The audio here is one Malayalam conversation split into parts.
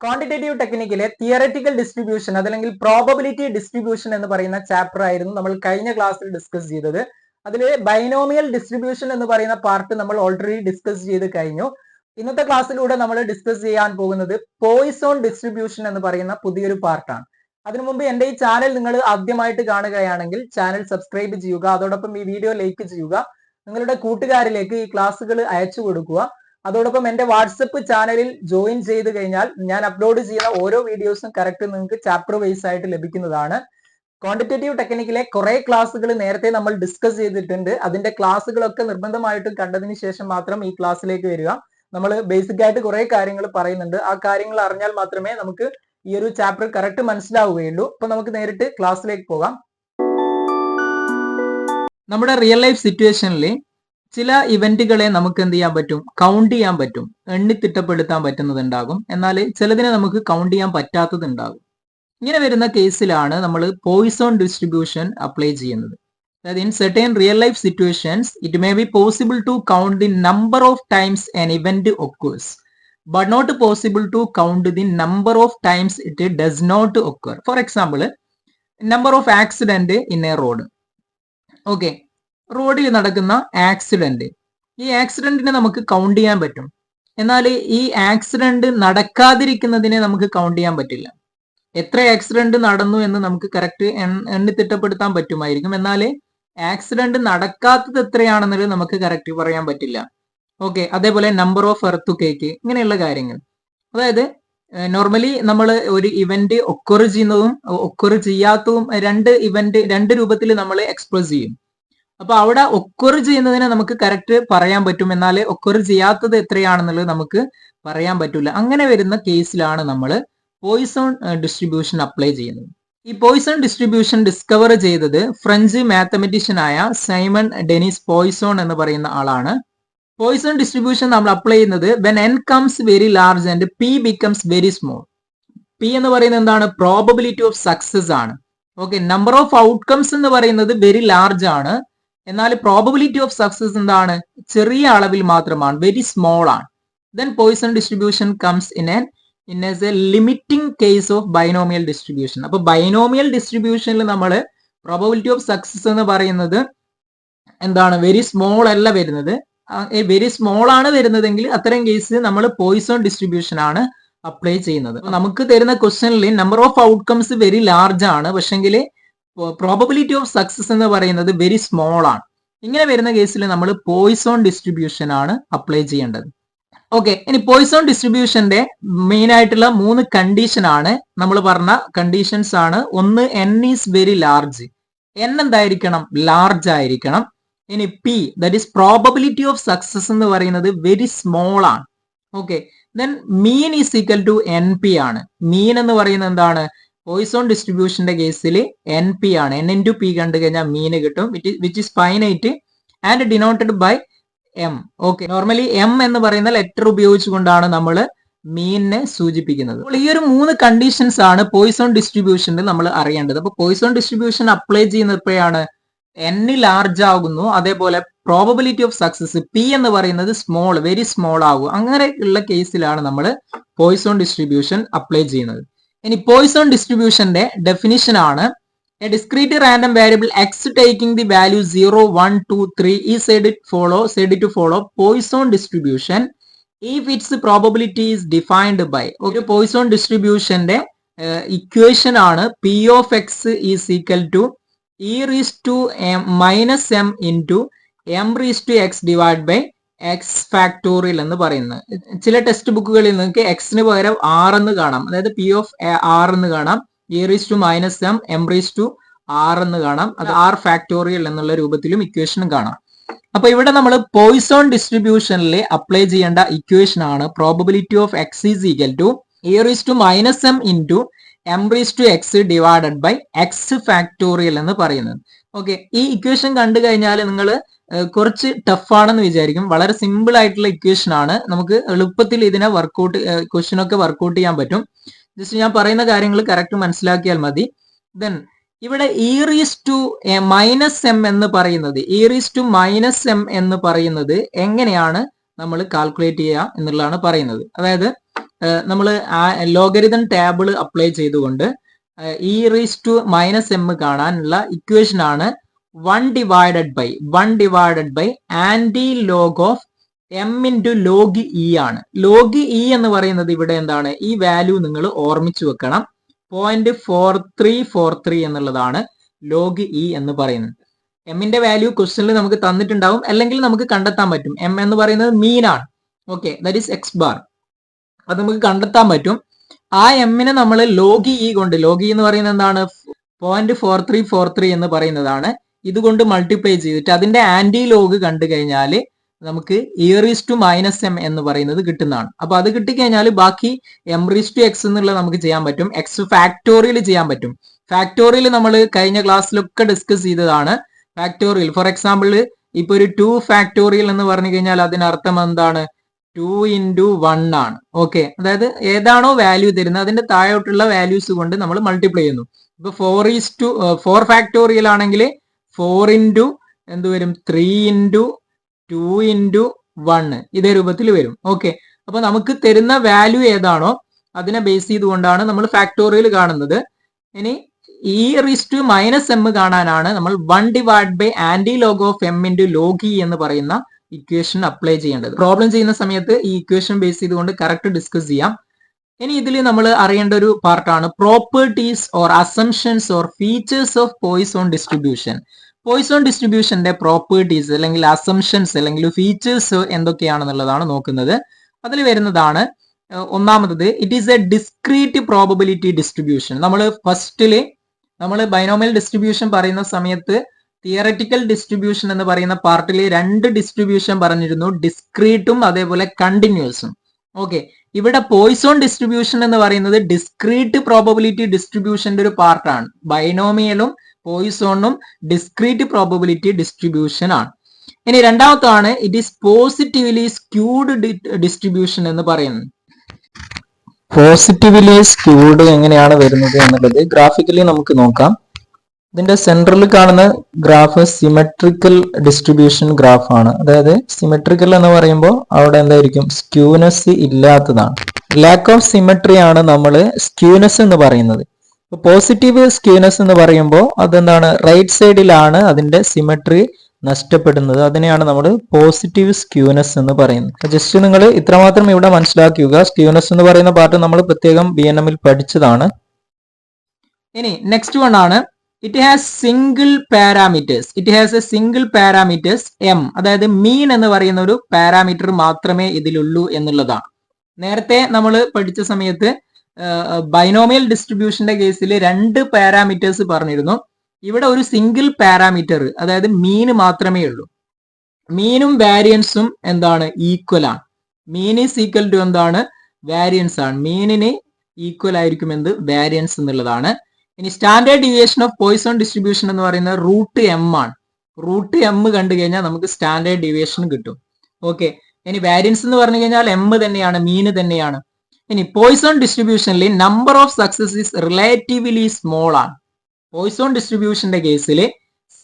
ക്വാണ്ടിറ്റേറ്റീവ് ടെക്നിക്കിലെ തിയററ്റിക്കൽ ഡിസ്ട്രിബ്യൂഷൻ അതല്ലെങ്കിൽ പ്രോബബിലിറ്റി ഡിസ്ട്രിബ്യൂഷൻ എന്ന് പറയുന്ന ചാപ്റ്റർ ആയിരുന്നു നമ്മൾ കഴിഞ്ഞ ക്ലാസ്സിൽ ഡിസ്കസ് ചെയ്തത്. അതിൽ ബൈനോമിയൽ ഡിസ്ട്രിബ്യൂഷൻ എന്ന് പറയുന്ന പാർട്ട് നമ്മൾ ഓൾറെഡി ഡിസ്കസ് ചെയ്ത് കഴിഞ്ഞു. ഇന്നത്തെ ക്ലാസ്സിലൂടെ നമ്മൾ ഡിസ്കസ് ചെയ്യാൻ പോകുന്നത് പോയിസോൺ ഡിസ്ട്രിബ്യൂഷൻ എന്ന് പറയുന്ന പുതിയൊരു പാർട്ടാണ്. അതിനു മുമ്പ് എന്റെ ഈ ചാനൽ നിങ്ങൾ ആദ്യമായിട്ട് കാണുകയാണെങ്കിൽ ചാനൽ സബ്സ്ക്രൈബ് ചെയ്യുക, അതോടൊപ്പം ഈ വീഡിയോ ലൈക്ക് ചെയ്യുക, നിങ്ങളുടെ കൂട്ടുകാരിലേക്ക് ഈ ക്ലാസ്സുകൾ അയച്ചു കൊടുക്കുക. അതോടൊപ്പം എന്റെ വാട്സപ്പ് ചാനലിൽ ജോയിൻ ചെയ്ത് കഴിഞ്ഞാൽ ഞാൻ അപ്ലോഡ് ചെയ്യുന്ന ഓരോ വീഡിയോസും കറക്റ്റ് നിങ്ങൾക്ക് ചാപ്റ്റർ വൈസ് ആയിട്ട് ലഭിക്കുന്നതാണ്. ക്വാണ്ടിറ്റേറ്റീവ് ടെക്നിക്കിലെ കുറെ ക്ലാസ്സുകൾ നേരത്തെ നമ്മൾ ഡിസ്കസ് ചെയ്തിട്ടുണ്ട്. അതിന്റെ ക്ലാസ്സുകളൊക്കെ നിർബന്ധമായിട്ടും കണ്ടതിന് ശേഷം മാത്രം ഈ ക്ലാസ്സിലേക്ക് വരിക. നമ്മൾ ബേസിക് ആയിട്ട് കുറെ കാര്യങ്ങൾ പറയുന്നുണ്ട്. ആ കാര്യങ്ങൾ അറിഞ്ഞാൽ മാത്രമേ നമുക്ക് ഈ ഒരു ചാപ്റ്റർ കറക്റ്റ് മനസ്സിലാവുകയുള്ളൂ. അപ്പൊ നമുക്ക് നേരിട്ട് ക്ലാസ്സിലേക്ക് പോകാം. നമ്മുടെ റിയൽ ലൈഫ് സിറ്റുവേഷനിൽ ചില ഇവന്റുകളെ നമുക്ക് എന്ത് ചെയ്യാൻ പറ്റും, കൗണ്ട് ചെയ്യാൻ പറ്റും, എണ്ണിത്തിട്ടപ്പെടുത്താൻ പറ്റുന്നതുണ്ടാകും. എന്നാൽ ചിലതിനെ നമുക്ക് കൗണ്ട് ചെയ്യാൻ പറ്റാത്തതുണ്ടാകും. ഇങ്ങനെ വരുന്ന കേസിലാണ് നമ്മൾ പോയിസോൺ ഡിസ്ട്രിബ്യൂഷൻ അപ്ലൈ ചെയ്യുന്നത്. അതായത് in certain real life situations it may be possible to count the number of times an event occurs but not possible to count the number of times it does not occur. For example, number of accident in a road. Okay, റോഡിൽ നടക്കുന്ന ആക്സിഡന്റ്, ഈ ആക്സിഡന്റിനെ നമുക്ക് കൗണ്ട് ചെയ്യാൻ പറ്റും. എന്നാൽ ഈ ആക്സിഡന്റ് നടക്കാതിരിക്കുന്നതിനെ നമുക്ക് കൗണ്ട് ചെയ്യാൻ പറ്റില്ല. എത്ര ആക്സിഡന്റ് നടന്നു എന്ന് നമുക്ക് കറക്റ്റ് എണ്ണിത്തിട്ടപ്പെടുത്താൻ പറ്റുമായിരിക്കും. എന്നാൽ ആക്സിഡന്റ് നടക്കാത്തത് എത്രയാണെന്നുള്ളത് നമുക്ക് കറക്റ്റ് പറയാൻ പറ്റില്ല. ഓക്കെ, അതേപോലെ നമ്പർ ഓഫ് എർത്ത് കേക്ക്, ഇങ്ങനെയുള്ള കാര്യങ്ങൾ. അതായത് നോർമലി നമ്മൾ ഒരു ഇവന്റ് ഒക്കർ ചെയ്യുന്നതും ഒക്കർ ചെയ്യാത്തതും രണ്ട് രൂപത്തിൽ നമ്മൾ എക്സ്പ്രസ് ചെയ്യും. അപ്പൊ അവിടെ ഒക്കർ ചെയ്യുന്നതിനെ നമുക്ക് കറക്റ്റ് പറയാൻ പറ്റും, എന്നാൽ ഒക്കർ ചെയ്യാത്തത് എത്രയാണെന്നുള്ളത് നമുക്ക് പറയാൻ പറ്റില്ല. അങ്ങനെ വരുന്ന കേസിലാണ് നമ്മൾ പോയിസോൺ ഡിസ്ട്രിബ്യൂഷൻ അപ്ലൈ ചെയ്യുന്നത്. ഈ പോയിസോൺ ഡിസ്ട്രിബ്യൂഷൻ ഡിസ്കവർ ചെയ്തത് ഫ്രഞ്ച് മാത്തമെറ്റീഷ്യനായ സൈമൺ ഡെനിസ് പോയിസോൺ എന്ന് പറയുന്ന ആളാണ്. പോയിസോൺ ഡിസ്ട്രിബ്യൂഷൻ നമ്മൾ അപ്ലൈ ചെയ്യുന്നത് when n comes very large and p becomes very small. p എന്ന് പറയുന്നത് എന്താണ്, പ്രോബബിലിറ്റി ഓഫ് സക്സസ് ആണ്. ഓക്കെ, നമ്പർ ഓഫ് ഔട്ട്കംസ് എന്ന് പറയുന്നത് വെരി ലാർജ് ആണ്. എന്നാൽ പ്രോബബിലിറ്റി ഓഫ് സക്സസ് എന്താണ്, ചെറിയ അളവിൽ മാത്രമാണ്, വെരി സ്മോൾ ആണ്. Then Poisson distribution comes in A limiting case of binomial distribution. അപ്പൊ ബൈനോമിയൽ ഡിസ്ട്രിബ്യൂഷനിൽ നമ്മൾ പ്രോബബിലിറ്റി ഓഫ് സക്സസ് എന്ന് പറയുന്നത് എന്താണ്, വെരി സ്മോൾ അല്ല വരുന്നത്. വെരി സ്മോൾ ആണ് വരുന്നതെങ്കിൽ അത്തരം കേസ് നമ്മൾ പോയിസോൺ ഡിസ്ട്രിബ്യൂഷൻ ആണ് അപ്ലൈ ചെയ്യുന്നത്. നമുക്ക് തരുന്ന ക്വസ്റ്റ്യനിൽ number of outcomes very large ആണ്, പക്ഷെങ്കിൽ പ്രോബബിലിറ്റി ഓഫ് സക്സസ് എന്ന് പറയുന്നത് വെരി സ്മോൾ ആണ്. ഇങ്ങനെ വരുന്ന കേസിൽ നമ്മൾ പോയിസോൺ ഡിസ്ട്രിബ്യൂഷൻ ആണ് അപ്ലൈ ചെയ്യേണ്ടത്. ഓക്കെ, ഇനി പോയിസോൺ ഡിസ്ട്രിബ്യൂഷന്റെ മെയിൻ ആയിട്ടുള്ള 3 കണ്ടീഷൻ ആണ് നമ്മൾ പറഞ്ഞ കണ്ടീഷൻസ് ആണ്. ഒന്ന്, n is very large, n എന്തായിരിക്കണം, ലാർജ് ആയിരിക്കണം. ഇനി P, that is probability of success എന്ന് പറയുന്നത് വെരി സ്മോൾ ആണ്. Okay, then mean is equal to N P ആണ്. മീൻ എന്ന് പറയുന്നത് എന്താണ്, പോയിസോൺ ഡിസ്ട്രിബ്യൂഷന്റെ കേസിൽ എൻ പി ആണ്. n ഇൻറ്റു പി കണ്ടു കഴിഞ്ഞാൽ മീന് കിട്ടും, which is finite and denoted by M. Okay, normally M എന്ന് പറയുന്ന ലെറ്റർ ഉപയോഗിച്ചുകൊണ്ടാണ് നമ്മൾ മീനിനെ സൂചിപ്പിക്കുന്നത്. അപ്പോൾ ഈ ഒരു 3 കണ്ടീഷൻസ് ആണ് പോയിസോൺ ഡിസ്ട്രിബ്യൂഷനിൽ നമ്മൾ അറിയേണ്ടത്. അപ്പൊ പോയിസോൺ ഡിസ്ട്രിബ്യൂഷൻ അപ്ലൈ ചെയ്യുന്നത് എപ്പോഴാണ്, n ലാർജ് ആകുന്നു, അതേപോലെ പ്രോബബിലിറ്റി ഓഫ് സക്സസ് പി എന്ന് പറയുന്നത് സ്മോൾ, വെരി സ്മോൾ ആകും. അങ്ങനെയുള്ള കേസിലാണ് നമ്മൾ പോയിസോൺ ഡിസ്ട്രിബ്യൂഷൻ അപ്ലൈ ചെയ്യുന്നത്. ഇനി പോയിസോൺ ഡിസ്ട്രിബ്യൂഷന്റെ ഡെഫിനിഷൻ ആണ്, A discrete random variable X taking the value 0, 1, 2, 3 is said to follow Poisson distribution if its probability is defined by. ഒരു പോയിസോൺ ഡിസ്ട്രിബ്യൂഷന്റെ ഇക്വേഷൻ ആണ് p of x is equal to e raised to minus m into m raised to x divided by x factorial എന്ന് പറയുന്നത്. ചില ടെക്സ്റ്റ് ബുക്കുകളിൽ നിങ്ങൾക്ക് എക്സിന് പകരം r എന്ന് കാണാം, അതായത് p of r എന്ന് കാണാം, e raised to minus m, m raised to r എന്ന് കാണാം, അത് r factorial എന്നുള്ള രൂപത്തിലും ഇക്വേഷനും കാണാം. അപ്പൊ ഇവിടെ നമ്മൾ പോയിസോൺ ഡിസ്ട്രിബ്യൂഷനിൽ അപ്ലൈ ചെയ്യേണ്ട ഇക്വേഷൻ ആണ് probability of x is equal to e raised to minus m into m raised to x divided by x factorial എന്ന് പറയുന്നത്. ഓക്കെ, ഈ ഇക്വേഷൻ കണ്ടു കഴിഞ്ഞാൽ നിങ്ങൾ കുറച്ച് ടഫ് ആണെന്ന് വിചാരിക്കും. വളരെ സിമ്പിൾ ആയിട്ടുള്ള ഇക്വേഷൻ ആണ്, നമുക്ക് എളുപ്പത്തിൽ ഇതിനെ ക്വസ്റ്റ്യൻ ഒക്കെ വർക്ക്ഔട്ട് ചെയ്യാൻ പറ്റും. ജസ്റ്റ് ഞാൻ പറയുന്ന കാര്യങ്ങൾ കറക്റ്റ് മനസ്സിലാക്കിയാൽ മതി. ദെൻ ഇവിടെ e raised to minus m എന്ന് പറയുന്നത്, e raised to minus m എന്ന് പറയുന്നത് എങ്ങനെയാണ് നമ്മൾ കാൽക്കുലേറ്റ് ചെയ്യുക എന്നുള്ളതാണ് പറയുന്നത്. അതായത് നമ്മൾ ലോഗരിതം ടേബിൾ അപ്ലൈ ചെയ്തുകൊണ്ട് e⁻m കാണാനുള്ള ഇക്വേഷൻ ആണ് 1 / antilog of m × log e ആണ്. log e എന്ന് പറയുന്നത് ഇവിടെ എന്താണ്? ഈ വാല്യൂ നിങ്ങൾ ഓർമ്മിച്ചു വെക്കണം. 0.4343 എന്നുള്ളതാണ് log e എന്ന് പറയുന്നത്. എമ്മിന്റെ വാല്യൂ ക്വസ്റ്റ്യനിൽ നമുക്ക് തന്നിട്ടുണ്ടാവും, അല്ലെങ്കിൽ നമുക്ക് കണ്ടെത്താൻ പറ്റും. എം എന്ന് പറയുന്നത് മീൻ ആണ്. Okay, that is X bar. അത് നമുക്ക് കണ്ടെത്താൻ പറ്റും. ആ എമ്മിനെ നമ്മൾ log e കൊണ്ട്, log e എന്ന് പറയുന്നത് എന്താണ്? 0.4343 എന്ന് പറയുന്നതാണ്. ഇതുകൊണ്ട് മൾട്ടിപ്ലൈ ചെയ്തിട്ട് അതിന്റെ ആന്റി ലോഗ് കണ്ടു കഴിഞ്ഞാൽ നമുക്ക് e⁻m എന്ന് പറയുന്നത് കിട്ടുന്നതാണ്. അപ്പൊ അത് കിട്ടിക്കഴിഞ്ഞാൽ ബാക്കി m⁻x എന്നുള്ളത് നമുക്ക് ചെയ്യാൻ പറ്റും. എക്സ് ഫാക്ടോറിയൽ ചെയ്യാൻ പറ്റും. ഫാക്ടോറിയൽ നമ്മൾ കഴിഞ്ഞ ക്ലാസ്സിലൊക്കെ ഡിസ്കസ് ചെയ്തതാണ്. ഫാക്ടോറിയൽ ഫോർ എക്സാമ്പിൾ ഇപ്പൊ ഒരു 2 ഫാക്ടോറിയൽ എന്ന് പറഞ്ഞു കഴിഞ്ഞാൽ അതിനർത്ഥം എന്താണ്? 2 × 1 ആണ്. ഓക്കെ, അതായത് ഏതാണോ വാല്യൂ തരുന്നത് അതിന്റെ താഴോട്ടുള്ള വാല്യൂസ് കൊണ്ട് നമ്മൾ മൾട്ടിപ്ലൈ ചെയ്യുന്നു. ഇപ്പൊ 4 ഫാക്ടോറിയൽ ആണെങ്കിൽ 4 × എന്ത് വരും? 3 × 2 × 1 ഇതേ രൂപത്തിൽ വരും. ഓക്കെ, അപ്പൊ നമുക്ക് തരുന്ന വാല്യൂ ഏതാണോ അതിനെ ബേസ് ചെയ്തുകൊണ്ടാണ് നമ്മൾ ഫാക്ടോറിയൽ കാണുന്നത്. ഇനി e⁻m കാണാനാണ് നമ്മൾ 1 / antilog of m × log e എന്ന് പറയുന്ന ഇക്വേഷൻ അപ്ലൈ ചെയ്യേണ്ടത്. പ്രോബ്ലം ചെയ്യുന്ന സമയത്ത് ഈ ഇക്വേഷൻ ബേസ് ചെയ്തുകൊണ്ട് കറക്റ്റ് ഡിസ്കസ് ചെയ്യാം. ഇനി ഇതിൽ നമ്മൾ അറിയേണ്ട ഒരു പാർട്ടാണ് properties or assumptions or features of Poisson distribution. Poisson ഡിസ്ട്രിബ്യൂഷന്റെ പ്രോപ്പർട്ടീസ് അല്ലെങ്കിൽ അസംഷൻസ് അല്ലെങ്കിൽ ഫീച്ചേഴ്സ് എന്തൊക്കെയാണെന്നുള്ളതാണ് നോക്കുന്നത്. അതിൽ വരുന്നതാണ് ഒന്നാമത്തത്, it is a discrete probability distribution. നമ്മൾ ബൈനോമിയൽ ഡിസ്ട്രിബ്യൂഷൻ പറയുന്ന സമയത്ത് തിയററ്റിക്കൽ ഡിസ്ട്രിബ്യൂഷൻ എന്ന് പറയുന്ന പാർട്ടിൽ 2 ഡിസ്ട്രിബ്യൂഷൻ പറഞ്ഞിരുന്നു, ഡിസ്ക്രീറ്റും അതേപോലെ കണ്ടിന്യൂസും. ഓക്കെ, ഇവിടെ പോയിസോൺ ഡിസ്ട്രിബ്യൂഷൻ എന്ന് പറയുന്നത് ഡിസ്ക്രീറ്റ് പ്രോബബിലിറ്റി ഡിസ്ട്രിബ്യൂഷന്റെ ഒരു പാർട്ടാണ്. ബൈനോമിയലും പോയിസോണും ഡിസ്ക്രീറ്റ് പ്രോബബിലിറ്റി ഡിസ്ട്രിബ്യൂഷൻ ആണ്. ഇനി രണ്ടാമത്താണ് it is positively skewed distribution എന്ന് പറയുന്നത്. പോസിറ്റീവ്ലി സ്ക്യൂഡ് എങ്ങനെയാണ് വരുന്നത് എന്നുള്ളത് ഗ്രാഫിക്കലി നമുക്ക് നോക്കാം. ഇതിന്റെ സെൻട്രലിൽ കാണുന്ന ഗ്രാഫ് സിമെട്രിക്കൽ ഡിസ്ട്രിബ്യൂഷൻ ഗ്രാഫ് ആണ്. അതായത് സിമെട്രിക്കൽ എന്ന് പറയുമ്പോൾ അവിടെ എന്തായിരിക്കും? സ്ക്യൂനെസ് ഇല്ലാത്തതാണ്. ലാക്ക് ഓഫ് സിമെട്രി ആണ് നമ്മൾ സ്ക്യൂനെസ് എന്ന് പറയുന്നത്. പോസിറ്റീവ് സ്ക്യൂനെസ് എന്ന് പറയുമ്പോൾ അതെന്താണ്? റൈറ്റ് സൈഡിലാണ് അതിന്റെ സിമെട്രി നഷ്ടപ്പെടുന്നത്. അതിനെയാണ് നമ്മൾ പോസിറ്റീവ് സ്ക്യൂനെസ് എന്ന് പറയുന്നത്. ജസ്റ്റ് നിങ്ങൾ ഇത്രമാത്രം ഇവിടെ മനസ്സിലാക്കുക. സ്ക്യൂനെസ് എന്ന് പറയുന്ന പാർട്ട് നമ്മൾ പ്രത്യേകം BNM-ൽ പഠിച്ചതാണ്. ഇനി നെക്സ്റ്റ് വൺ ആണ് it has single parameters. m, അതായത് മീൻ എന്ന് പറയുന്ന ഒരു പാരാമീറ്റർ മാത്രമേ ഇതിലുള്ളൂ എന്നുള്ളതാണ്. നേരത്തെ നമ്മൾ പഠിച്ച സമയത്ത് ബൈനോമിയൽ ഡിസ്ട്രിബ്യൂഷന്റെ കേസിൽ 2 പാരാമീറ്റേഴ്സ് പറഞ്ഞിരുന്നു. ഇവിടെ ഒരു സിംഗിൾ പാരാമീറ്റർ, അതായത് മീൻ മാത്രമേ ഉള്ളൂ. മീനും വാരിയൻസും എന്താണ്? ഈക്വൽ ആണ്. മീൻ ഈസ് ഈക്വൽ ടു എന്താണ്? വാരിയൻസ് ആണ്. മീനിന് ഈക്വൽ ആയിരിക്കും എന്ത്? വാരിയൻസ് എന്നുള്ളതാണ്. ഇനി standard deviation of Poisson distribution എന്ന് പറയുന്നത് √m ആണ്. √m കണ്ടു കഴിഞ്ഞാൽ നമുക്ക് സ്റ്റാൻഡേർഡ് ഡീവിയേഷൻ കിട്ടും. ഓക്കെ, ഇനി വാരിയൻസ് എന്ന് പറഞ്ഞു കഴിഞ്ഞാൽ m തന്നെയാണ്, മീൻ തന്നെയാണ്. ഇനി പോയിസോൺ ഡിസ്ട്രിബ്യൂഷനിൽ number of success is relatively small ആണ്. പോയിസോൺ ഡിസ്ട്രിബ്യൂഷന്റെ കേസിൽ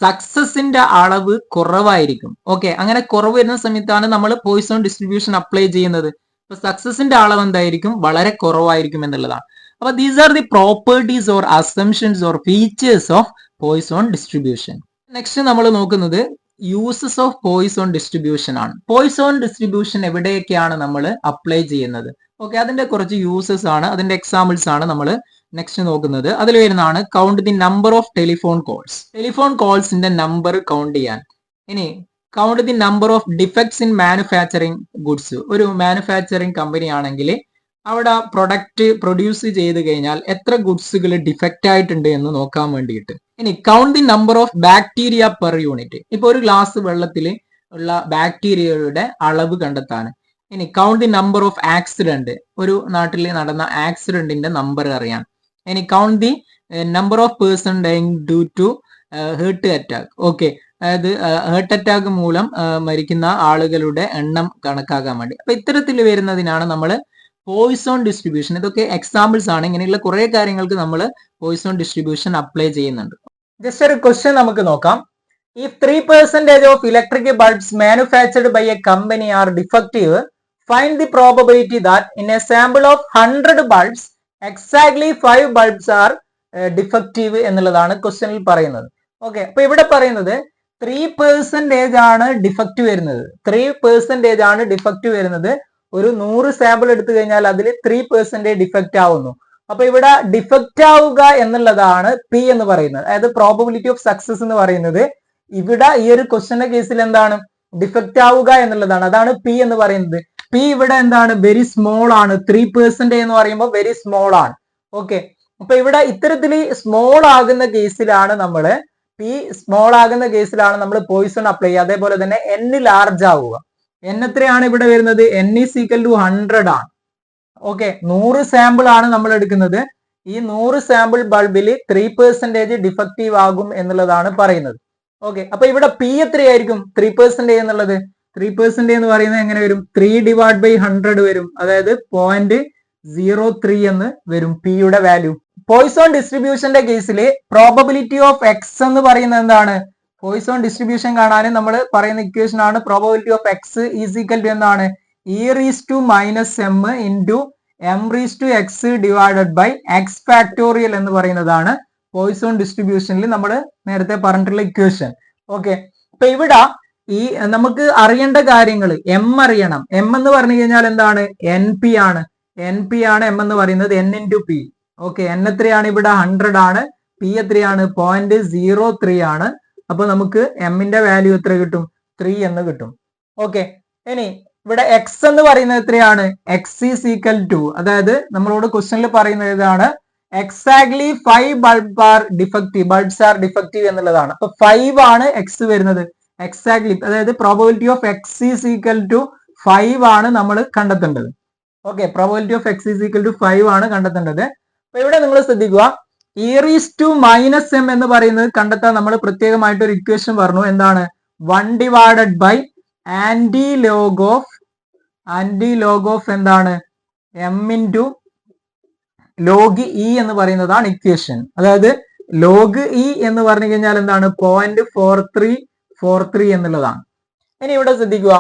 സക്സസിന്റെ അളവ് കുറവായിരിക്കും. ഓക്കെ, അങ്ങനെ കുറവ് വരുന്ന സമയത്താണ് നമ്മൾ പോയിസോൺ ഡിസ്ട്രിബ്യൂഷൻ അപ്ലൈ ചെയ്യുന്നത്. അപ്പൊ സക്സസിന്റെ അളവ് എന്തായിരിക്കും? വളരെ കുറവായിരിക്കും എന്നുള്ളതാണ്. അപ്പൊ these are the properties or assumptions or features of Poisson distribution. Next നമ്മൾ നോക്കുന്നത് യൂസസ് ഓഫ് പോയിസോൺ ഡിസ്ട്രിബ്യൂഷൻ ആണ്. പോയിസോൺ ഡിസ്ട്രിബ്യൂഷൻ എവിടെയൊക്കെയാണ് നമ്മൾ അപ്ലൈ ചെയ്യുന്നത്? ഓക്കെ, അതിന്റെ കുറച്ച് യൂസസ് ആണ്, അതിന്റെ എക്സാമ്പിൾസ് ആണ് നമ്മൾ നെക്സ്റ്റ് നോക്കുന്നത്. അതിൽ വരുന്നതാണ് count the number of telephone calls. Telephone കോൾസിന്റെ നമ്പർ കൗണ്ട് ചെയ്യാൻ. ഇനി count the number of defects in manufacturing goods. ഒരു മാനുഫാക്ചറിങ് കമ്പനി ആണെങ്കിൽ അവിടെ പ്രൊഡക്റ്റ് പ്രൊഡ്യൂസ് ചെയ്ത് കഴിഞ്ഞാൽ എത്ര ഗുഡ്സുകൾ ഡിഫക്റ്റ് ആയിട്ടുണ്ട് എന്ന് നോക്കാൻ വേണ്ടിയിട്ട്. ഇനി count the number of bacteria per unit. ഇപ്പൊ ഒരു ഗ്ലാസ് വെള്ളത്തിൽ ഉള്ള ബാക്ടീരിയയുടെ അളവ് കണ്ടെത്താൻ. ഇനി count the number of accident. ഒരു നാട്ടിൽ നടന്ന ആക്സിഡന്റിന്റെ നമ്പർ അറിയാൻ. ഇനി count the number of person dying due to heart attack. Okay, അതായത് ഹേർട്ട് അറ്റാക്ക് മൂലം മരിക്കുന്ന ആളുകളുടെ എണ്ണം കണക്കാക്കാൻ വേണ്ടി. അപ്പൊ ഇത്തരത്തിൽ വരുന്നതിനാണ് നമ്മൾ പോയിസോൺ ഡിസ്ട്രിബ്യൂഷൻ. ഇതൊക്കെ എക്സാമ്പിൾസ് ആണ്. ഇങ്ങനെയുള്ള കുറെ കാര്യങ്ങൾക്ക് നമ്മൾ പോയിസോൺ ഡിസ്ട്രിബ്യൂഷൻ അപ്ലൈ ചെയ്യുന്നുണ്ട്. ജസ്റ്റ് ഒരു ക്വസ്റ്റ്യൻ നമുക്ക് നോക്കാം. If 3% of electric bulbs manufactured by a company are defective, find the probability that in a sample of 100 bulbs exactly 5 bulbs are defective എന്നുള്ളതാണ് ക്വസ്റ്റ്യനിൽ പറയുന്നത്. ഓക്കെ, അപ്പൊ ഇവിടെ പറയുന്നത് 3% ആണ് ഡിഫക്റ്റ് വരുന്നത്. 3% ആണ് ഡിഫക്റ്റ് വരുന്നത്. ഒരു 100 സാമ്പിൾ എടുത്തു കഴിഞ്ഞാൽ അതിൽ 3% ഡിഫക്റ്റ് ആവുന്നു. അപ്പൊ ഇവിടെ ഡിഫക്റ്റ് ആവുക എന്നുള്ളതാണ് പി എന്ന് പറയുന്നത്, അതായത് പ്രോബബിലിറ്റി ഓഫ് സക്സസ് എന്ന് പറയുന്നത്. ഇവിടെ ഈ ഒരു ക്വസ്റ്റ്യന്റെ കേസിൽ എന്താണ് ഡിഫക്റ്റ് ആവുക എന്നുള്ളതാണ്, അതാണ് പി എന്ന് പറയുന്നത്. പി ഇവിടെ എന്താണ് വെരി സ്മോൾ ആണ്. 3% എന്ന് പറയുമ്പോൾ വെരി സ്മോൾ ആണ്. ഓക്കെ, അപ്പൊ ഇവിടെ ഇത്തരത്തിൽ സ്മോൾ ആകുന്ന കേസിലാണ് നമ്മള് പോയിസൺ അപ്ലൈ ചെയ്യുക. അതേപോലെ തന്നെ എൻ ലാർജ് ആവുക. എൻ എത്രയാണ് ഇവിടെ വരുന്നത്? എൻ ഈസ് ഈക്വൽ ടു 100 ആണ്. ഓക്കെ, 100 സാമ്പിൾ ആണ് നമ്മൾ എടുക്കുന്നത്. ഈ 100 സാമ്പിൾ ബൾബിൽ 3% ഡിഫക്റ്റീവ് ആകും എന്നുള്ളതാണ് പറയുന്നത്. ഓക്കെ, അപ്പൊ ഇവിടെ പി എത്രയായിരിക്കും? 3% എന്നുള്ളത് 3% എന്ന് പറയുന്നത് എങ്ങനെ വരും? 3/100 വരും, അതായത് 0.03 എന്ന് വരും പിയുടെ വാല്യൂ. പോയിസോൺ ഡിസ്ട്രിബ്യൂഷന്റെ കേസിൽ പ്രോബബിലിറ്റി ഓഫ് എക്സ് എന്ന് പറയുന്നത് എന്താണ്? പോയിസോൺ ഡിസ്ട്രിബ്യൂഷൻ കാണാൻ നമ്മൾ പറയുന്ന ഇക്വേഷൻ ആണ് probability of X is equal to എന്താണ്? e⁻m into m⁻x divided by X factorial എന്ന് പറയുന്നതാണ് പോയിസോൺ ഡിസ്ട്രിബ്യൂഷനിൽ നമ്മൾ നേരത്തെ പറഞ്ഞിട്ടുള്ള ഇക്വേഷൻ. ഓക്കെ, അപ്പൊ ഇവിടെ ഈ നമുക്ക് അറിയേണ്ട കാര്യങ്ങൾ എം അറിയണം. എം എന്ന് പറഞ്ഞു കഴിഞ്ഞാൽ എന്താണ്? എൻ പി ആണ്. എം എന്ന് പറയുന്നത് n into p. Okay, N എത്രയാണ്? ഇവിടെ 100 ആണ്. പി എത്രയാണ്? 0.03 ആണ്. അപ്പൊ നമുക്ക് എമ്മിന്റെ വാല്യൂ എത്ര കിട്ടും? 3 എന്ന് കിട്ടും. ഓക്കെ, ഇനി ഇവിടെ എക്സ് എന്ന് പറയുന്നത് എത്രയാണ്? എക്സ് ഈസ് ഈക്വൽ ടു, അതായത് നമ്മളോട് ക്വസ്റ്റ്യനിൽ പറയുന്നത് ഇതാണ്, എക്സാക്ട്ലി 5 ബൾബ്സ് ആർ ഡിഫക്റ്റീവ് എന്നുള്ളതാണ്. അപ്പൊ 5 ആണ് എക്സ് വരുന്നത്. എക്സാക്ട്ലി, അതായത് probability of X is equal to 5 ആണ് നമ്മൾ കണ്ടെത്തേണ്ടത്. Okay, probability of X is equal to 5 ആണ് കണ്ടെത്തേണ്ടത്. അപ്പൊ ഇവിടെ നിങ്ങൾ ശ്രദ്ധിക്കുക, e⁻m എന്ന് പറയുന്നത് കണ്ടെത്താൻ നമ്മൾ പ്രത്യേകമായിട്ട് ഒരു ഇക്വേഷൻ പറഞ്ഞു. എന്താണ്? 1 divided by anti log of എന്താണ്? എം ഇൻറ്റു ലോഗ് ഇ എന്ന് പറയുന്നതാണ് ഇക്വേഷൻ. അതായത് ലോഗ് ഇ എന്ന് പറഞ്ഞു കഴിഞ്ഞാൽ എന്താണ്? 0.4343 എന്നുള്ളതാണ്. ഇനി ഇവിടെ ശ്രദ്ധിക്കുക,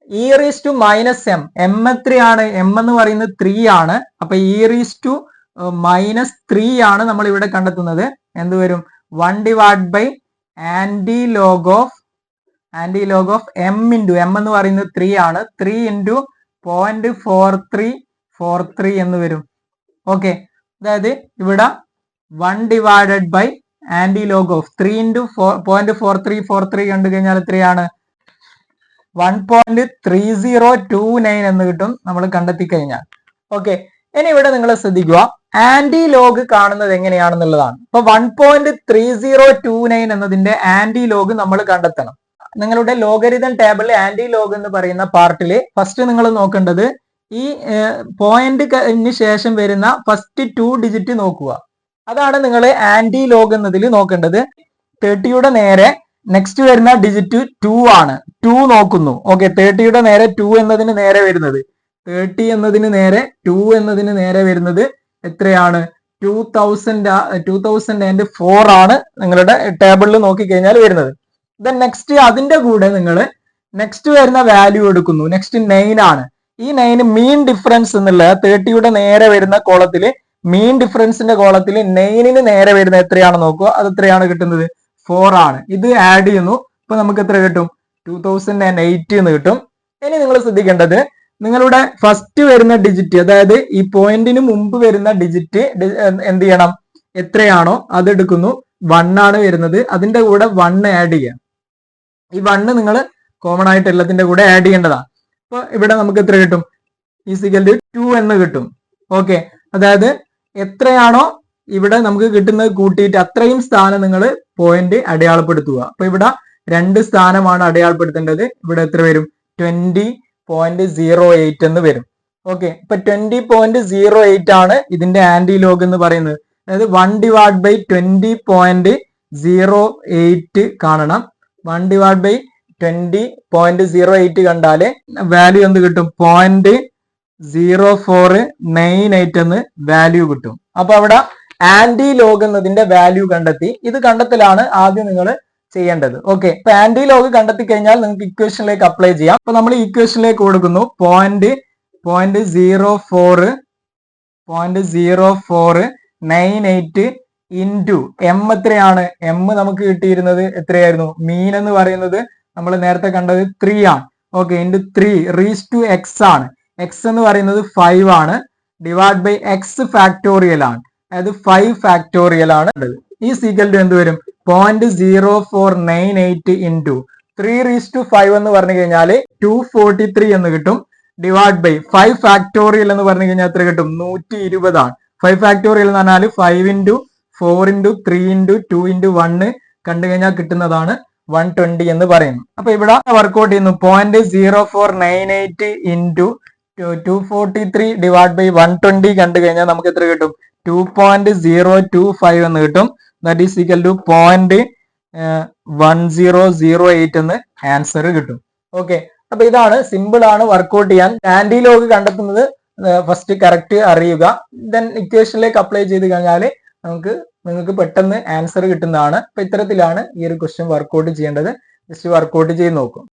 e⁻m എം എത്രയാണ്? എം എന്ന് പറയുന്നത് 3 ആണ്. അപ്പൊ e⁻³ ആണ് നമ്മൾ ഇവിടെ കണ്ടെത്തുന്നത്. എന്ത് വരും? 1 divide by anti log of M into M എന്ന് പറയുന്നത് 3 ആണ്. 3 ഇൻറ്റു 0.4343 എന്ന് വരും. ഓക്കെ, അതായത് ഇവിടെ 1 divided by anti log of 3 into 0.4343 കണ്ടു കഴിഞ്ഞാൽ എത്രയാണ്? 1.3029 എന്ന് കിട്ടും നമ്മൾ കണ്ടെത്തി കഴിഞ്ഞാൽ. ഓക്കെ, ഇനി ഇവിടെ നിങ്ങൾ ശ്രദ്ധിക്കുക, ആന്റി ലോഗ് കാണുന്നത് എങ്ങനെയാണെന്നുള്ളതാണ്. അപ്പൊ 1.3029 എന്നതിന്റെ ആന്റി ലോഗ് നമ്മൾ കണ്ടെത്തണം. നിങ്ങളുടെ ലോഗരിതം ടേബിളിൽ ആന്റി ലോഗ് എന്ന് പറയുന്ന പാർട്ടിൽ ഫസ്റ്റ് നിങ്ങൾ നോക്കേണ്ടത് ഈ പോയിന്റിന് ശേഷം വരുന്ന ഫസ്റ്റ് 2 ഡിജിറ്റ് നോക്കുക. അതാണ് നിങ്ങൾ ആന്റി ലോഗ് എന്നതിൽ നോക്കേണ്ടത്. 30യുടെ നേരെ നെക്സ്റ്റ് വരുന്ന ഡിജിറ്റ് 2 ആണ്. 2 നോക്കുന്നു. ഓക്കെ, 30യുടെ നേരെ 2 എന്നതിന് നേരെ വരുന്നത് 30 എന്നതിന് നേരെ 2 എന്നതിന് നേരെ വരുന്നത് എത്രയാണ്? 2004 ആണ് നിങ്ങളുടെ ടേബിളിൽ നോക്കിക്കഴിഞ്ഞാൽ വരുന്നത്. ദെൻ നെക്സ്റ്റ് അതിന്റെ കൂടെ നിങ്ങൾ നെക്സ്റ്റ് വരുന്ന വാല്യൂ എടുക്കുന്നു. നെക്സ്റ്റ് 9 ആണ്. ഈ 9 മീൻ ഡിഫറൻസ് എന്നുള്ള 30യുടെ നേരെ വരുന്ന കോളത്തില് മീൻ ഡിഫറൻസിന്റെ കോളത്തിൽ 9ന് നേരെ വരുന്ന എത്രയാണ് നോക്കുക. അത് എത്രയാണ് കിട്ടുന്നത്? 4 ആണ്. ഇത് ആഡ് ചെയ്യുന്നു. ഇപ്പൊ നമുക്ക് എത്ര കിട്ടും? 2008 എന്ന് കിട്ടും. ഇനി നിങ്ങൾ ശ്രദ്ധിക്കേണ്ടത്, നിങ്ങളുടെ ഫസ്റ്റ് വരുന്ന ഡിജിറ്റ്, അതായത് ഈ പോയിന്റിന് മുമ്പ് വരുന്ന ഡിജിറ്റ് എന്ത് ചെയ്യണം? എത്രയാണോ അത് എടുക്കുന്നു. 1 ആണ് വരുന്നത്. അതിന്റെ കൂടെ 1 ആഡ് ചെയ്യാം. ഈ 1 നിങ്ങൾ കോമൺ ആയിട്ട് എല്ലാത്തിന്റെ കൂടെ ആഡ് ചെയ്യേണ്ടതാണ്. അപ്പൊ ഇവിടെ നമുക്ക് എത്ര കിട്ടും? ഈസിക്കൽ ടു 2 എന്ന് കിട്ടും. ഓക്കെ, അതായത് എത്രയാണോ ഇവിടെ നമുക്ക് കിട്ടുന്നത് കൂട്ടിയിട്ട് അത്രയും സ്ഥാനം നിങ്ങൾ പോയിന്റ് അടയാളപ്പെടുത്തുക. അപ്പൊ ഇവിടെ 2 സ്ഥാനമാണ് അടയാളപ്പെടുത്തേണ്ടത്. ഇവിടെ എത്ര വരും? 20.08 എന്ന് വരും. ഓക്കെ, ഇപ്പൊ 20.08 ആണ് ഇതിന്റെ ആന്റി ലോഗ് എന്ന് പറയുന്നത്. അതായത് 1 ഡിവൈഡ് ബൈ 20.08 കാണണം. 1 ഡിവൈഡ് ബൈ 20.08 കണ്ടാല് വാല്യൂ എന്ത് കിട്ടും? 0.0498 എന്ന് വാല്യൂ കിട്ടും. അപ്പൊ അവിടെ ആന്റി ലോഗ് എന്നതിന്റെ വാല്യൂ കണ്ടെത്തി. ഇത് കണ്ടെത്തലാണ് ആദ്യം നിങ്ങൾ ചെയ്യേണ്ടത്. ഓക്കെ, ഇപ്പൊ ആന്റി ലോഗ് കണ്ടെത്തി കഴിഞ്ഞാൽ നിങ്ങൾക്ക് ഇക്വേഷനിലേക്ക് അപ്ലൈ ചെയ്യാം. അപ്പൊ നമ്മൾ ഇക്വേഷനിലേക്ക് കൊടുക്കുന്നു 0.0498 ഇൻറ്റു എം എത്രയാണ്? എം നമുക്ക് കിട്ടിയിരുന്നത് എത്രയായിരുന്നു? മീൻ എന്ന് പറയുന്നത് നമ്മൾ നേരത്തെ കണ്ടത് 3 ആണ്. Okay, into 3 raise to X ആണ്. എക്സ് എന്ന് പറയുന്നത് 5 ആണ്. ഡിവൈഡ് ബൈ എക്സ് ഫാക്ടോറിയൽ ആണ്, അതായത് 5 ഫാക്ടോറിയൽ ആണ്. ഈ സീക്വൽ ടു എന്ത് വരും? 0.0498 ഇൻറ്റു 3 റീസ് ടു 5 എന്ന് പറഞ്ഞു കഴിഞ്ഞാൽ 243 എന്ന് കിട്ടും. ഡിവൈഡ് ബൈ 5 ഫാക്ടോറിയൽ എന്ന് പറഞ്ഞു കഴിഞ്ഞാൽ എത്ര കിട്ടും? 120 ആണ്. 5 ഫാക്ടോറിയൽ എന്ന് പറഞ്ഞാൽ 5 ഇൻറ്റു 4 ഇൻറ്റു 3 ഇൻറ്റു 2 ഇൻറ്റു 1 കണ്ടു കഴിഞ്ഞാൽ കിട്ടുന്നതാണ് 120 എന്ന് പറയുന്നു. അപ്പൊ ഇവിടെ വർക്ക്ഔട്ട് ചെയ്യുന്നു 0.0498 ഇൻറ്റു 243 ഡിവൈഡ് ബൈ 120 കണ്ടു കഴിഞ്ഞാൽ നമുക്ക് എത്ര കിട്ടും? 2.025 എന്ന് കിട്ടും. ദാറ്റ് ഈസ് ഈക്വൽ ടു 0.1008 എന്ന് ആൻസർ കിട്ടും. ഓക്കെ, അപ്പൊ ഇതാണ്, സിമ്പിൾ ആണ് വർക്ക്ഔട്ട് ചെയ്യാൻ. ആന്റി ലോഗ് കണ്ടെത്തുന്നത് ഫസ്റ്റ് കറക്റ്റ് അറിയുക, ദെൻ ഇക്വേഷനിലേക്ക് അപ്ലൈ ചെയ്ത് കഴിഞ്ഞാൽ നിങ്ങൾക്ക് പെട്ടെന്ന് ആൻസർ കിട്ടുന്നതാണ്. അപ്പൊ ഇത്തരത്തിലാണ് ഈ ഒരു ക്വസ്റ്റ്യൻ വർക്ക്ഔട്ട് ചെയ്യേണ്ടത്. ജസ്റ്റ് വർക്ക്ഔട്ട് ചെയ്ത് നോക്കും.